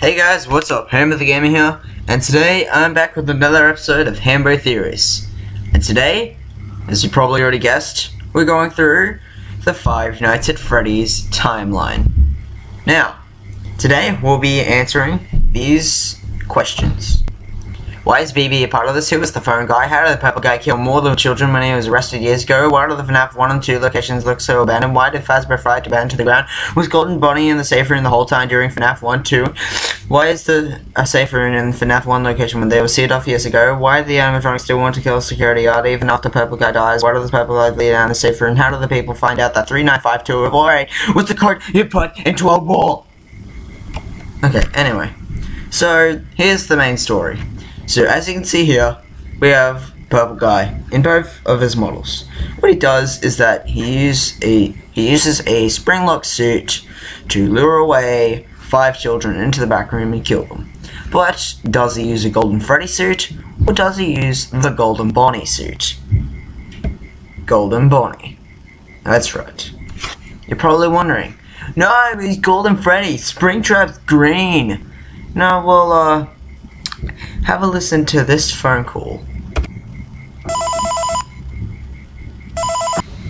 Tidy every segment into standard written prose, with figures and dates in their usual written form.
Hey guys, what's up? Hammer the Gamer here, and today I'm back with another episode of HandbowTheories. And today, as you probably already guessed, we're going through the Five Nights at Freddy's timeline. Now, today we'll be answering these questions. Why is BB a part of this? Who was the phone guy? How did the purple guy kill more little children when he was arrested years ago? Why do the FNAF 1 and 2 locations look so abandoned? Why did Fazbear fry to burn to the ground? Was Golden Bonnie in the safe room the whole time during FNAF 1 2? Why is the safe room in FNAF 1 location when they were sealed off years ago? Why do the animatronics still want to kill security guard even after purple guy dies? Why does the purple guy lead down the safe room? How do the people find out that 3952448 was the code you put into a wall? Okay, anyway. So, here's the main story. So as you can see here, we have Purple Guy in both of his models. What he does is that he uses a spring-lock suit to lure away 5 children into the back room and kill them. But does he use a Golden Freddy suit, or does he use the Golden Bonnie suit? Golden Bonnie. That's right. You're probably wondering, no, he's Golden Freddy, Springtrap's green. No, well, have a listen to this phone call.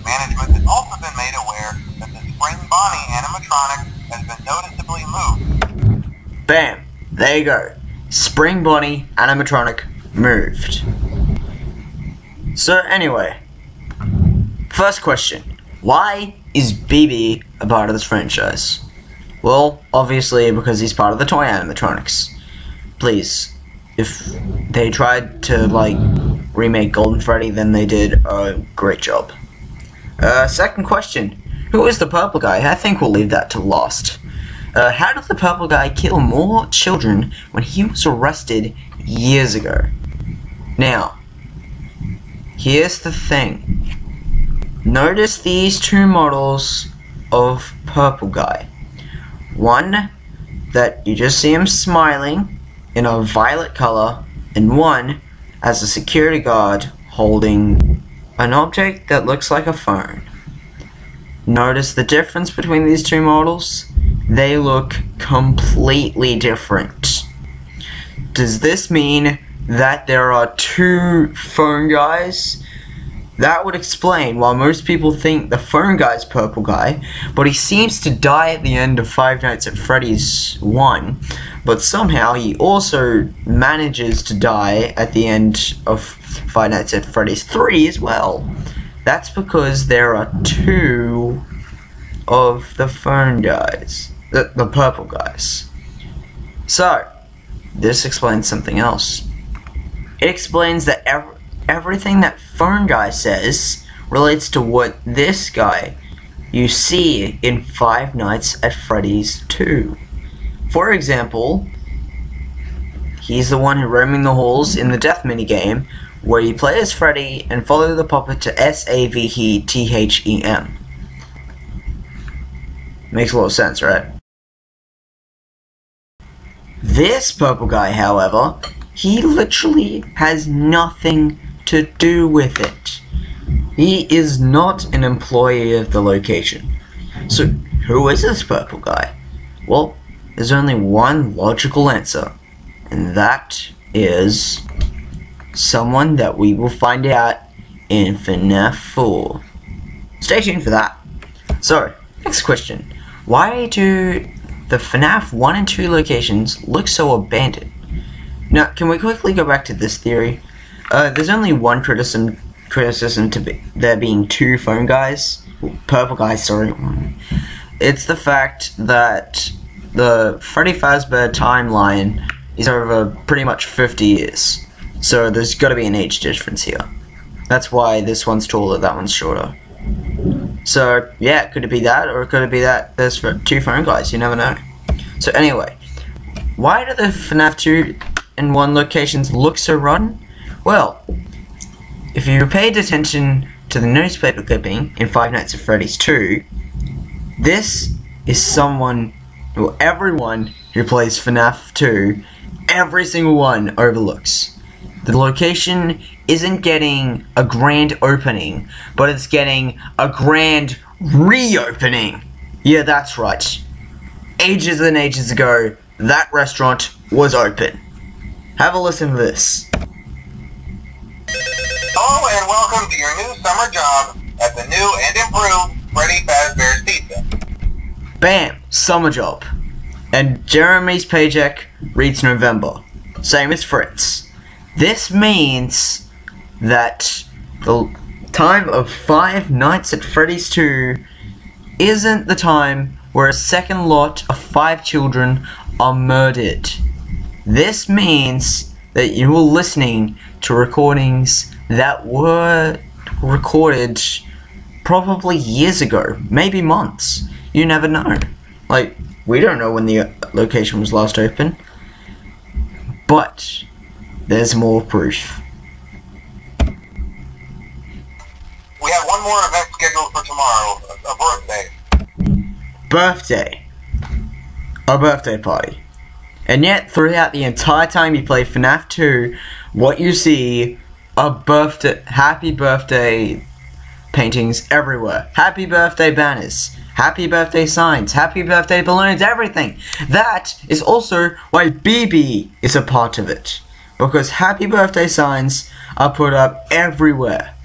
Management has also been made aware that the Spring Bonnie animatronic has been noticeably moved. Bam! There you go. Spring Bonnie animatronic moved. So anyway, first question. Why is BB a part of this franchise? Well, obviously because he's part of the toy animatronics. Please. If they tried to, like, remake Golden Freddy, then they did a great job. Second question. Who is the purple guy? I think we'll leave that to last. How did the purple guy kill more children when he was arrested years ago? Now, here's the thing. Notice these two models of purple guy. One, that you just see him smiling in a violet color, and one as a security guard holding an object that looks like a phone. Notice the difference between these two models? They look completely different. Does this mean that there are two phone guys? That would explain why most people think the phone guy's purple guy, but he seems to die at the end of Five Nights at Freddy's 1, but somehow he also manages to die at the end of Five Nights at Freddy's 3 as well. That's because there are two of the phone guys, the purple guys. So, this explains something else. It explains that everything that phone guy says relates to what this guy you see in Five Nights at Freddy's 2. For example, he's the one who roaming the halls in the death minigame where you play as Freddy and follow the puppet to SAVETHEM. Makes a lot of sense, right? This purple guy, however, he literally has nothing to do with it. He is not an employee of the location. So, who is this purple guy? Well, there's only one logical answer, and that is someone that we will find out in FNAF 4. Stay tuned for that. So, next question. Why do the FNAF 1 and 2 locations look so abandoned? Now, can we quickly go back to this theory? There's only one criticism to there being two phone guys. Purple guys, sorry. It's the fact that the Freddy Fazbear timeline is over pretty much 50 years. So there's got to be an age difference here. That's why this one's taller, that one's shorter. So, yeah, could it be that, or could it be that there's two phone guys? You never know. So anyway, why do the FNAF 2 and 1 locations look so rotten? Well, if you paid attention to the newspaper clipping in Five Nights at Freddy's 2, this is someone, or everyone who plays FNAF 2, every single one overlooks. The location isn't getting a grand opening, but it's getting a grand reopening. Yeah, that's right. Ages and ages ago, that restaurant was open. Have a listen to this. Hello and welcome to your new summer job at the new and improved Freddy Fazbear's Pizza. Bam! Summer job. And Jeremy's paycheck reads November. Same as Fritz. This means that the time of Five Nights at Freddy's 2 isn't the time where a second lot of 5 children are murdered. This means that you were listening to recordings that were recorded probably years ago, maybe months. You never know. Like, we don't know when the location was last open, but there's more proof. We have one more event scheduled for tomorrow, a birthday. A birthday party. And yet, throughout the entire time you play FNAF 2, what you see are happy birthday paintings everywhere. Happy birthday banners. Happy birthday signs. Happy birthday balloons. Everything. That is also why BB is a part of it. Because happy birthday signs are put up everywhere.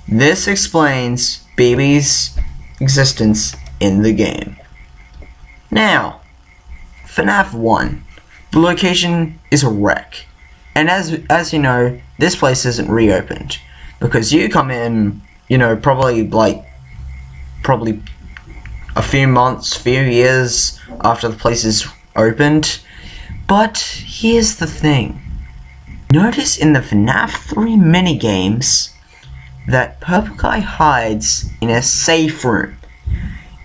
This explains BB's existence in the game. Now, FNAF 1, the location is a wreck, and as you know, this place isn't reopened, because you come in, you know, probably a few months, few years after the place is opened. But here's the thing, notice in the FNAF 3 minigames that Purple Guy hides in a safe room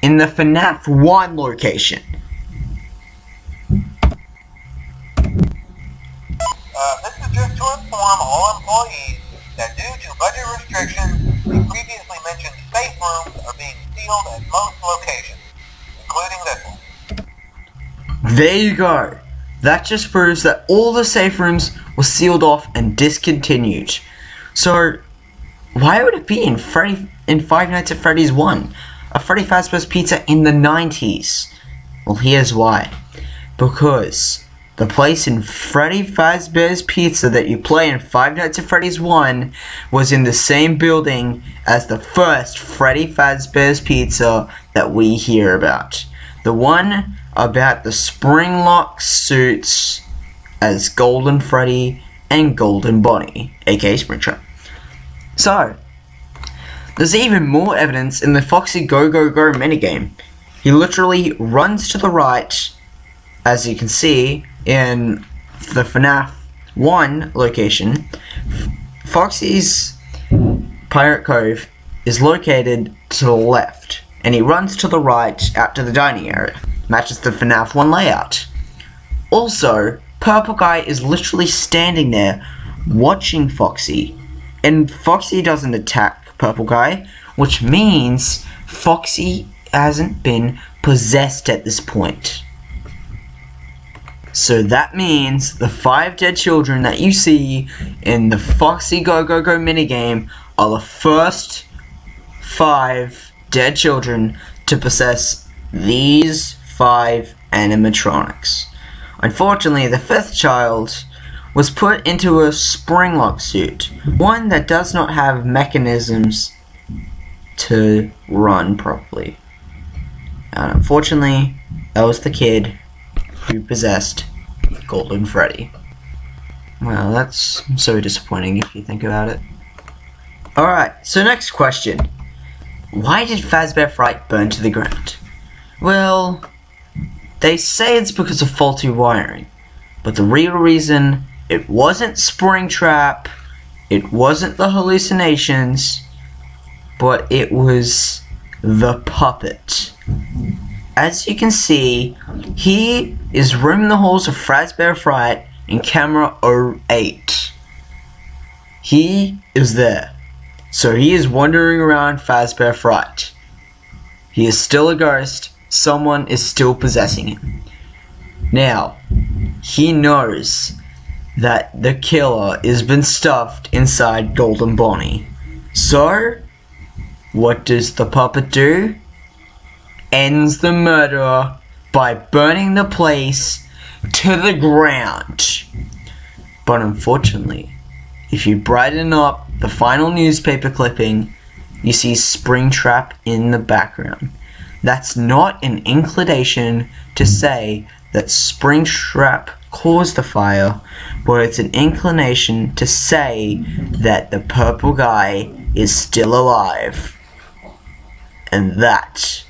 in the FNAF 1 location. This is just to inform all employees that due to budget restrictions, the previously mentioned safe rooms are being sealed at most locations, including this one. There you go. That just proves that all the safe rooms were sealed off and discontinued. So, why would it be in Five Nights at Freddy's 1? A Freddy Fazbear's Pizza in the 90s? Well, here's why. Because the place in Freddy Fazbear's Pizza that you play in Five Nights at Freddy's 1 was in the same building as the first Freddy Fazbear's Pizza that we hear about. The one about the Springlock suits as Golden Freddy and Golden Bonnie, aka Springtrap. So, there's even more evidence in the Foxy Go Go Go minigame. He literally runs to the right, as you can see in the FNAF 1 location. Foxy's Pirate Cove is located to the left, and he runs to the right out to the dining area. Matches the FNAF 1 layout. Also, Purple Guy is literally standing there watching Foxy, and Foxy doesn't attack Purple Guy, which means Foxy hasn't been possessed at this point. So that means the 5 dead children that you see in the Foxy Go Go Go minigame are the first 5 dead children to possess these 5 animatronics. Unfortunately, the 5th child was put into a Springlock suit, one that does not have mechanisms to run properly. And unfortunately, that was the kid who possessed Golden Freddy. Well, that's so disappointing if you think about it. Alright, so next question. Why did Fazbear Fright burn to the ground? Well, they say it's because of faulty wiring, but the real reason, it wasn't Springtrap, it wasn't the hallucinations, but it was the puppet. As you can see, he is roaming the halls of Fazbear Fright in camera 08. He is there. So he is wandering around Fazbear Fright. He is still a ghost. Someone is still possessing him. Now, he knows that the killer has been stuffed inside Golden Bonnie. So, what does the puppet do? Ends the murderer by burning the place to the ground. But unfortunately, if you brighten up the final newspaper clipping, you see Springtrap in the background. That's not an inclination to say that Springtrap caused the fire, but it's an inclination to say that the purple guy is still alive. And that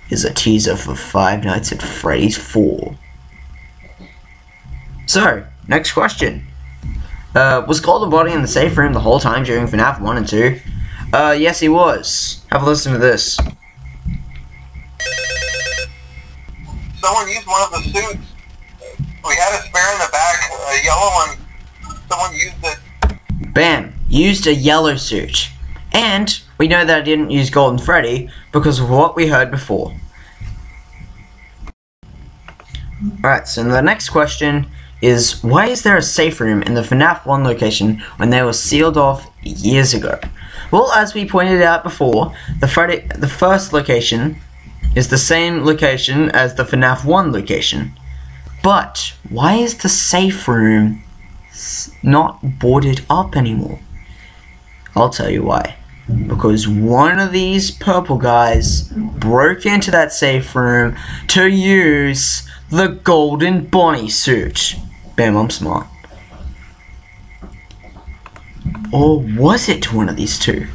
is a teaser for Five Nights at Freddy's 4. So, next question. Was Golden Body in the safe room the whole time during FNAF 1 and 2? Yes he was. Have a listen to this. Someone used one of the suits. We had a spare in the back, a yellow one. Someone used it. Bam! Used a yellow suit. And we know that I didn't use Golden Freddy because of what we heard before. Alright, so the next question is, why is there a safe room in the FNAF 1 location when they were sealed off years ago? Well, as we pointed out before, the first location is the same location as the FNAF 1 location. But why is the safe room not boarded up anymore? I'll tell you why. Because one of these purple guys broke into that safe room to use the Golden Bonnie suit. Bam, I'm smart. Or was it one of these two?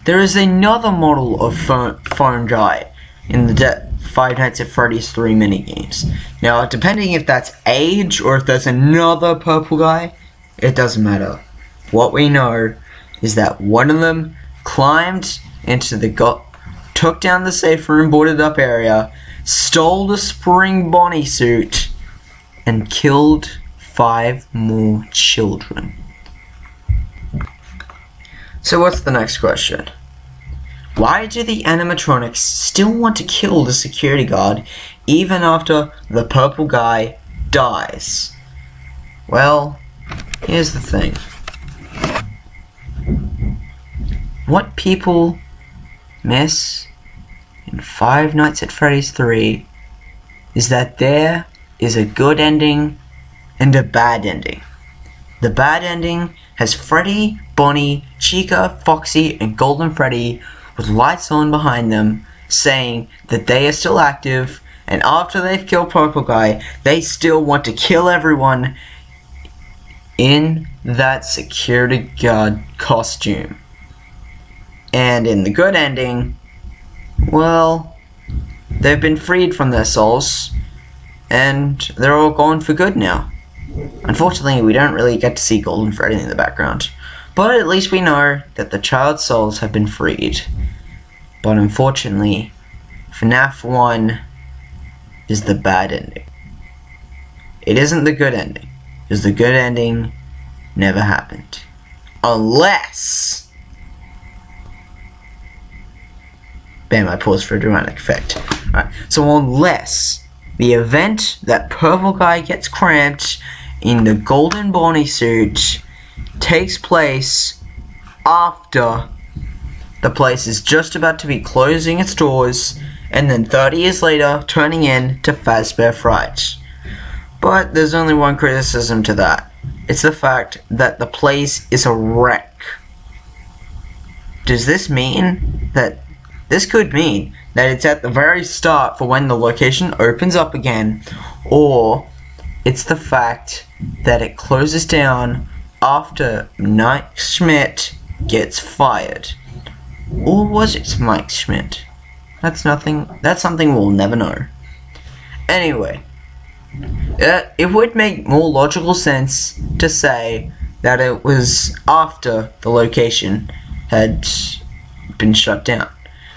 There is another model of phone guy in the Five Nights at Freddy's 3 minigames. Now, depending if that's age or if there's another purple guy, it doesn't matter. What we know is that one of them climbed into took down the safe room boarded up area, stole the Spring Bonnie suit, and killed 5 more children. So what's the next question? Why do the animatronics still want to kill the security guard even after the purple guy dies? Well, here's the thing. What people miss in Five Nights at Freddy's 3 is that there is a good ending and a bad ending. The bad ending has Freddy, Bonnie, Chica, Foxy, and Golden Freddy with lights on behind them saying that they are still active, and after they've killed Purple Guy, they still want to kill everyone in that security guard costume. And in the good ending, well, they've been freed from their souls, and they're all gone for good now. Unfortunately, we don't really get to see Golden Freddy in the background, but at least we know that the child's souls have been freed. But unfortunately, FNAF 1 is the bad ending. It isn't the good ending, because the good ending never happened. Unless... Bam, I paused for a dramatic effect. Alright, so unless the event that Purple Guy gets cramped in the Golden Bonnie suit takes place after the place is just about to be closing its doors, and then 30 years later turning into Fazbear Fright. But there's only one criticism to that. It's the fact that the place is a wreck. Does this mean that... This could mean that it's at the very start for when the location opens up again, or it's the fact that it closes down after Mike Schmidt gets fired. Or was it Mike Schmidt? That's something we'll never know. Anyway, it would make more logical sense to say that it was after the location had been shut down.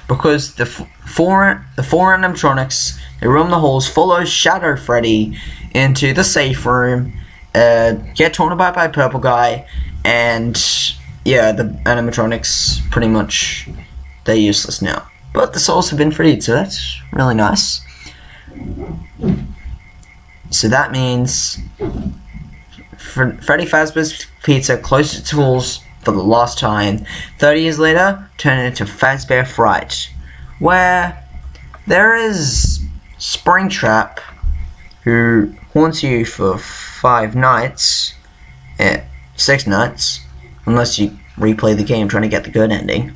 Because the four animatronics, they roam the halls, follow Shadow Freddy into the safe room, get torn apart by Purple Guy, and yeah, the animatronics pretty much, they're useless now. But the souls have been freed, so that's really nice. So that means Freddy Fazbear's Pizza closed its doors for the last time. 30 years later, turned into Fazbear Fright, where there is Springtrap who haunts you for 5 nights, 6 nights, unless you replay the game trying to get the good ending.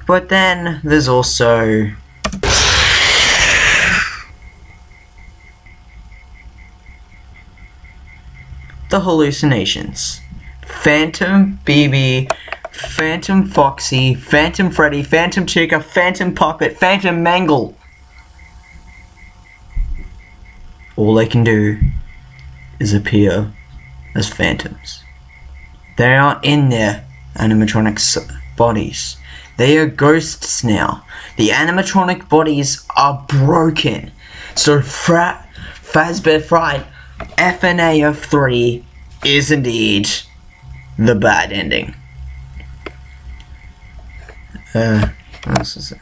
But then there's also the hallucinations. Phantom BB, Phantom Foxy, Phantom Freddy, Phantom Chica, Phantom Puppet, Phantom Mangle. All they can do is appear as phantoms. They aren't in their animatronic bodies. They are ghosts now. The animatronic bodies are broken. So Fazbear Fright FNAF 3 is indeed the bad ending. What else is there?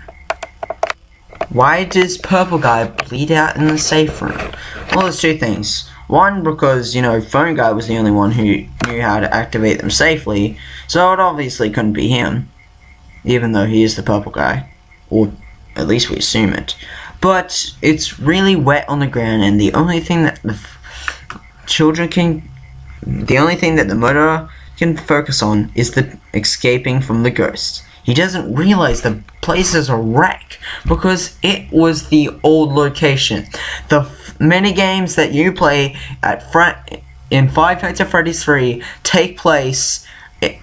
Why does Purple Guy bleed out in the safe room? Well, there's 2 things. One, because, you know, Phone Guy was the only one who knew how to activate them safely, so it obviously couldn't be him, even though he is the Purple Guy, or at least we assume it. But it's really wet on the ground, and the only thing that the murderer can focus on is the escaping from the ghost. He doesn't realize the place is a wreck because it was the old location. The many games that you play in Five Nights at Freddy's 3 take place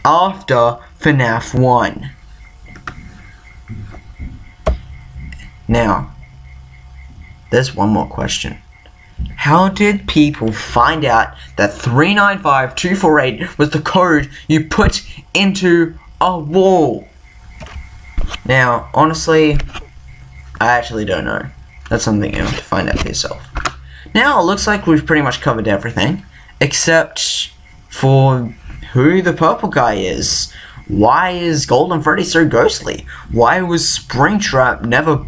after FNAF 1. Now, there's one more question. How did people find out that 395248 was the code you put into a wall? Now, honestly, I actually don't know. That's something you have to find out for yourself. Now, it looks like we've pretty much covered everything, except for who the Purple Guy is. Why is Golden Freddy so ghostly? Why was Springtrap never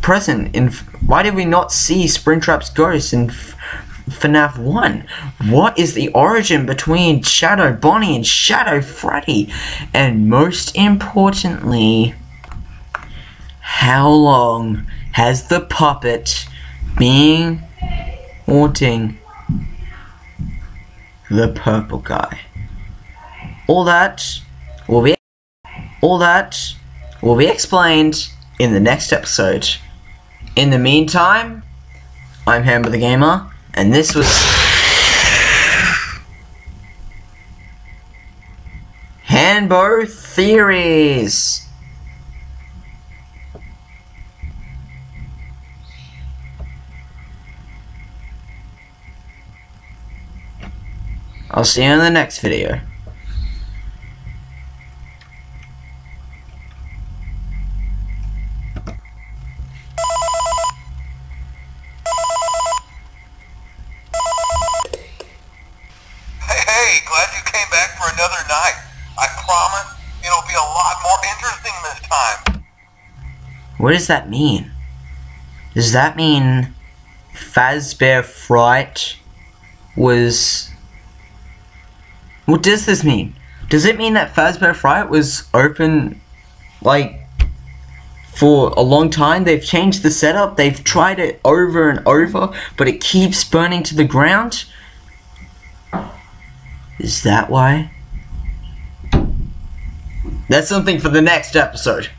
present in... Why did we not see Springtrap's ghost in FNAF 1? What is the origin between Shadow Bonnie and Shadow Freddy? And most importantly, how long has the puppet been haunting the Purple Guy? All that will be explained in the next episode. In the meantime, I'm Hamber the Gamer, and this was HandbowTheories. I'll see you in the next video. Hey, glad you came back for another night. I promise it'll be a lot more interesting this time. What does that mean? Does that mean Fazbear Fright was... What does this mean? Does it mean that Fazbear Fright was open, like, for a long time? They've changed the setup, they've tried it over and over, but it keeps burning to the ground? Is that why? That's something for the next episode.